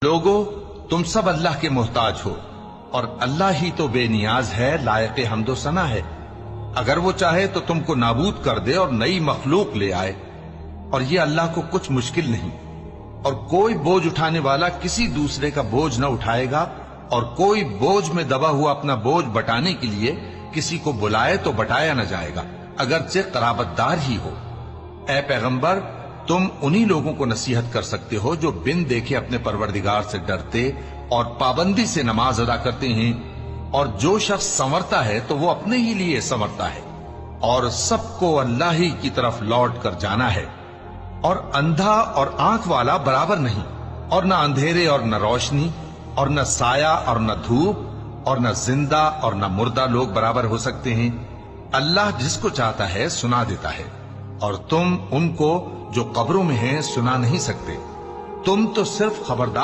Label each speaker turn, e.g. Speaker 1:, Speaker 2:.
Speaker 1: لوگو تم سب اللہ کے محتاج ہو اور اللہ ہی تو بے نیاز ہے، لائق حمد و ثنا ہے۔ اگر وہ چاہے تو تم کو نابود کر دے اور نئی مخلوق لے آئے، اور یہ اللہ کو کچھ مشکل نہیں۔ اور کوئی بوجھ اٹھانے والا کسی دوسرے کا بوجھ نہ اٹھائے گا، اور کوئی بوجھ میں دبا ہوا اپنا بوجھ بٹانے کے لیے کسی کو بلائے تو بٹایا نہ جائے گا، اگرچہ قرابت دار ہی ہو۔ اے پیغمبر، تم انہی لوگوں کو نصیحت کر سکتے ہو جو بن دیکھے اپنے پروردگار سے ڈرتے اور پابندی سے نماز ادا کرتے ہیں، اور جو شخص سنورتا ہے تو وہ اپنے ہی لیے سنورتا ہے، اور سب کو اللہ ہی کی طرف لوٹ کر جانا ہے۔ اور اندھا اور آنکھ والا برابر نہیں، اور نہ اندھیرے اور نہ روشنی، اور نہ سایہ اور نہ دھوپ، اور نہ زندہ اور نہ مردہ لوگ برابر ہو سکتے ہیں۔ اللہ جس کو چاہتا ہے سنا دیتا ہے، اور تم ان کو جو قبروں میں ہیں سنا نہیں سکتے، تم تو صرف خبردار